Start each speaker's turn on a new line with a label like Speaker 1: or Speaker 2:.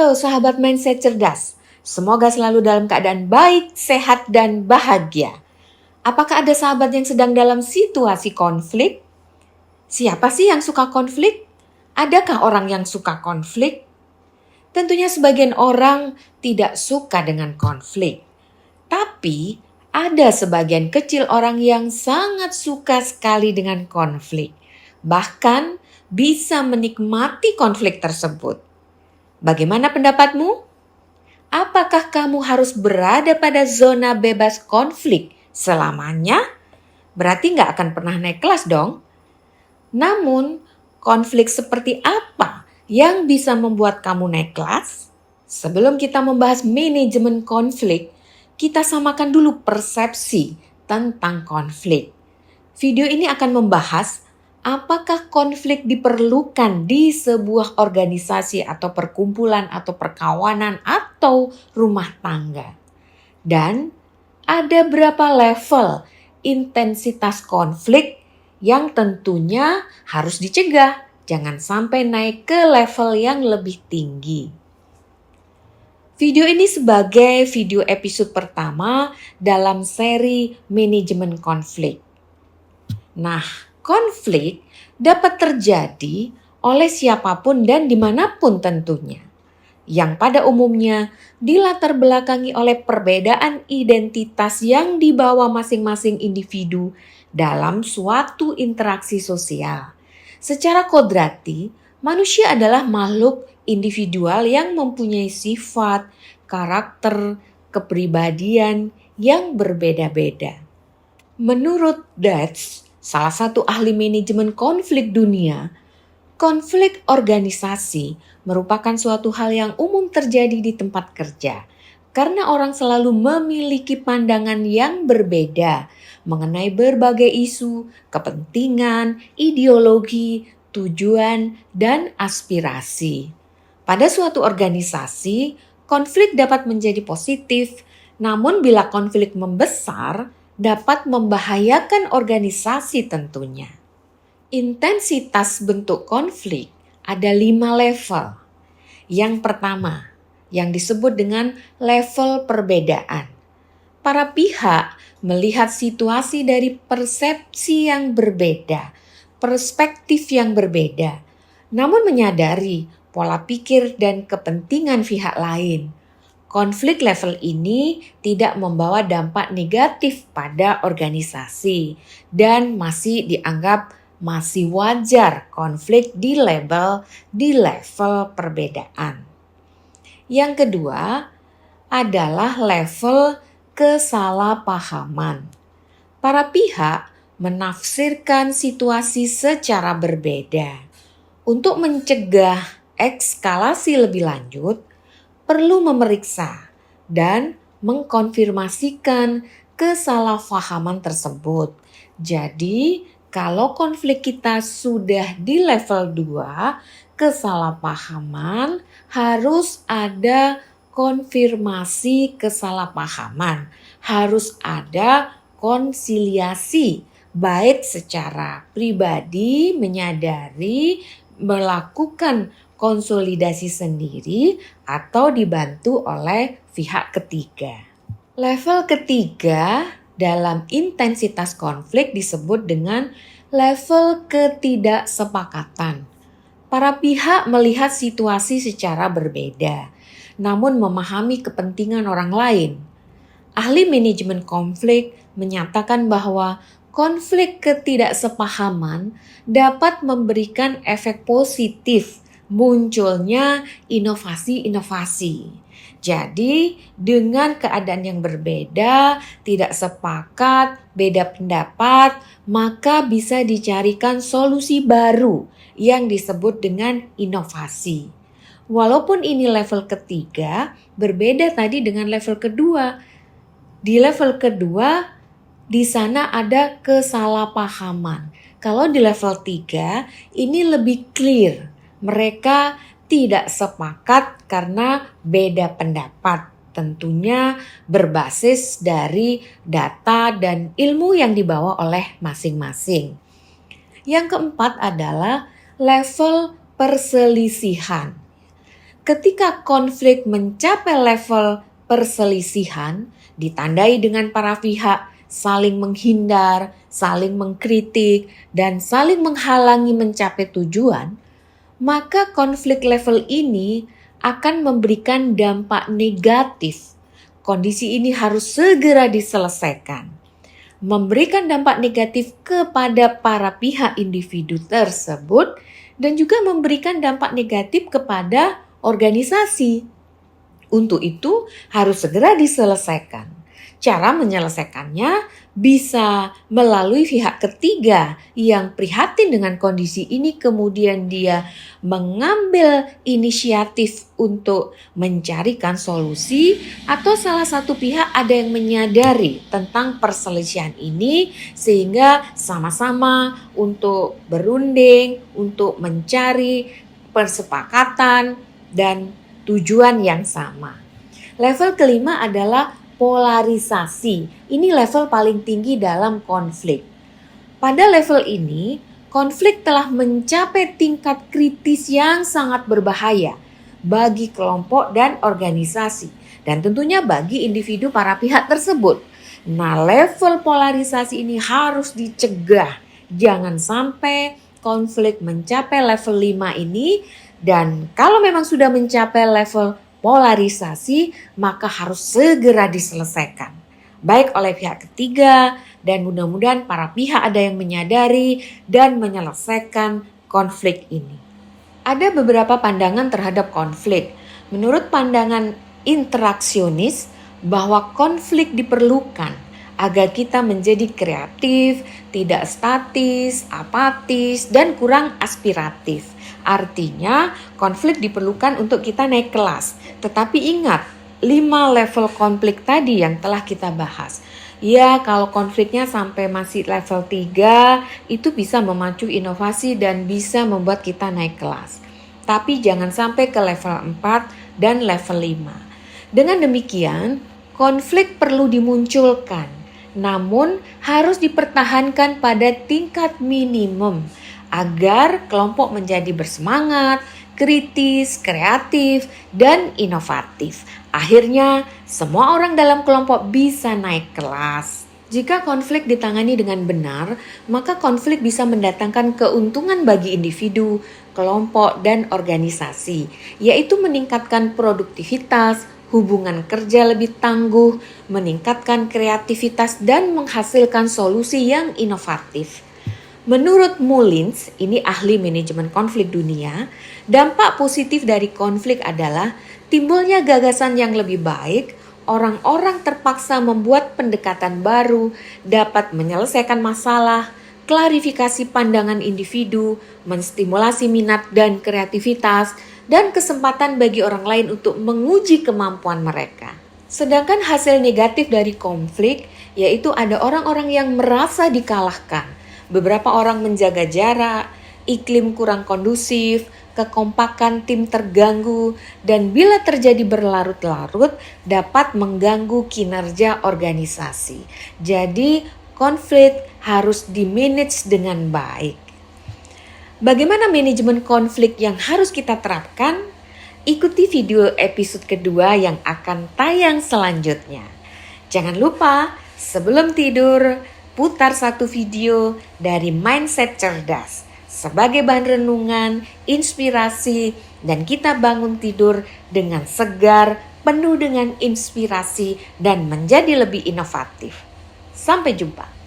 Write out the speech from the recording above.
Speaker 1: Halo sahabat mindset cerdas, semoga selalu dalam keadaan baik, sehat, dan bahagia. Apakah ada sahabat yang sedang dalam situasi konflik? Siapa sih yang suka konflik? Adakah orang yang suka konflik? Tentunya sebagian orang tidak suka dengan konflik. Tapi ada sebagian kecil orang yang sangat suka sekali dengan konflik. Bahkan bisa menikmati konflik tersebut. Bagaimana pendapatmu? Apakah kamu harus berada pada zona bebas konflik selamanya? Berarti nggak akan pernah naik kelas dong. Namun, konflik seperti apa yang bisa membuat kamu naik kelas? Sebelum kita membahas manajemen konflik, kita samakan dulu persepsi tentang konflik. Video ini akan membahas apakah konflik diperlukan di sebuah organisasi atau perkumpulan atau perkawanan atau rumah tangga? Dan ada berapa level intensitas konflik yang tentunya harus dicegah. Jangan sampai naik ke level yang lebih tinggi. Video ini sebagai video episode pertama dalam seri manajemen konflik. Nah, konflik dapat terjadi oleh siapapun dan dimanapun tentunya. Yang pada umumnya dilatar belakangi oleh perbedaan identitas yang dibawa masing-masing individu dalam suatu interaksi sosial. Secara kodrati, manusia adalah makhluk individual yang mempunyai sifat, karakter, kepribadian yang berbeda-beda. Menurut Dutch, salah satu ahli manajemen konflik dunia, konflik organisasi merupakan suatu hal yang umum terjadi di tempat kerja karena orang selalu memiliki pandangan yang berbeda mengenai berbagai isu, kepentingan, ideologi, tujuan, dan aspirasi. Pada suatu organisasi, konflik dapat menjadi positif, namun bila konflik membesar, dapat membahayakan organisasi tentunya. Intensitas bentuk konflik ada 5 level. Yang pertama, yang disebut dengan level perbedaan. Para pihak melihat situasi dari persepsi yang berbeda, perspektif yang berbeda, namun menyadari pola pikir dan kepentingan pihak lain. Konflik level ini tidak membawa dampak negatif pada organisasi dan masih dianggap masih wajar konflik di level perbedaan. Yang kedua adalah level kesalahpahaman. Para pihak menafsirkan situasi secara berbeda. Untuk mencegah eskalasi lebih lanjut, perlu memeriksa dan mengkonfirmasikan kesalahpahaman tersebut. Jadi, kalau konflik kita sudah di level 2, kesalahpahaman harus ada konfirmasi kesalahpahaman. Harus ada konsiliasi, baik secara pribadi menyadari melakukan konsolidasi sendiri atau dibantu oleh pihak ketiga. Level ketiga dalam intensitas konflik disebut dengan level ketidaksepakatan. Para pihak melihat situasi secara berbeda, namun memahami kepentingan orang lain. Ahli manajemen konflik menyatakan bahwa konflik ketidaksepahaman dapat memberikan efek positif munculnya inovasi-inovasi. Jadi dengan keadaan yang berbeda, tidak sepakat, beda pendapat, maka bisa dicarikan solusi baru yang disebut dengan inovasi. Walaupun ini level ketiga, berbeda tadi dengan level kedua. Di level kedua, di sana ada kesalahpahaman. Kalau di level 3, ini lebih clear. Mereka tidak sepakat karena beda pendapat. Tentunya berbasis dari data dan ilmu yang dibawa oleh masing-masing. Yang keempat adalah level perselisihan. Ketika konflik mencapai level perselisihan, ditandai dengan para pihak saling menghindar, saling mengkritik, dan saling menghalangi mencapai tujuan, maka konflik level ini akan memberikan dampak negatif. Kondisi ini harus segera diselesaikan. Memberikan dampak negatif kepada para pihak individu tersebut dan juga memberikan dampak negatif kepada organisasi. Untuk itu harus segera diselesaikan. Cara menyelesaikannya bisa melalui pihak ketiga yang prihatin dengan kondisi ini, kemudian dia mengambil inisiatif untuk mencarikan solusi, atau salah satu pihak ada yang menyadari tentang perselisihan ini sehingga sama-sama untuk berunding, untuk mencari persepakatan dan tujuan yang sama. Level kelima adalah polarisasi. Ini level paling tinggi dalam konflik. Pada level ini, konflik telah mencapai tingkat kritis yang sangat berbahaya bagi kelompok dan organisasi, dan tentunya bagi individu para pihak tersebut. Nah, level polarisasi ini harus dicegah. Jangan sampai konflik mencapai level 5 ini, dan kalau memang sudah mencapai level polarisasi, maka harus segera diselesaikan, baik oleh pihak ketiga, dan mudah-mudahan para pihak ada yang menyadari dan menyelesaikan konflik ini. Ada beberapa pandangan terhadap konflik. Menurut pandangan interaksionis, bahwa konflik diperlukan agar kita menjadi kreatif, tidak statis, apatis, dan kurang aspiratif. Artinya konflik diperlukan untuk kita naik kelas. Tetapi ingat, 5 level konflik tadi yang telah kita bahas. Ya, kalau konfliknya sampai masih level 3, itu bisa memacu inovasi dan bisa membuat kita naik kelas. Tapi jangan sampai ke level 4 dan level 5. Dengan demikian, konflik perlu dimunculkan, namun harus dipertahankan pada tingkat minimum agar kelompok menjadi bersemangat, kritis, kreatif, dan inovatif. Akhirnya, semua orang dalam kelompok bisa naik kelas. Jika konflik ditangani dengan benar, maka konflik bisa mendatangkan keuntungan bagi individu, kelompok, dan organisasi, yaitu meningkatkan produktivitas, hubungan kerja lebih tangguh, meningkatkan kreativitas, dan menghasilkan solusi yang inovatif. Menurut Mullins, ini ahli manajemen konflik dunia, dampak positif dari konflik adalah timbulnya gagasan yang lebih baik, orang-orang terpaksa membuat pendekatan baru, dapat menyelesaikan masalah, klarifikasi pandangan individu, menstimulasi minat dan kreativitas, dan kesempatan bagi orang lain untuk menguji kemampuan mereka. Sedangkan hasil negatif dari konflik yaitu ada orang-orang yang merasa dikalahkan. Beberapa orang menjaga jarak, iklim kurang kondusif, kekompakan tim terganggu, dan bila terjadi berlarut-larut dapat mengganggu kinerja organisasi. Jadi konflik harus dimanage dengan baik. Bagaimana manajemen konflik yang harus kita terapkan? Ikuti video episode kedua yang akan tayang selanjutnya. Jangan lupa sebelum tidur putar satu video dari Mindset Cerdas sebagai bahan renungan, inspirasi, dan kita bangun tidur dengan segar, penuh dengan inspirasi, dan menjadi lebih inovatif. Sampai jumpa.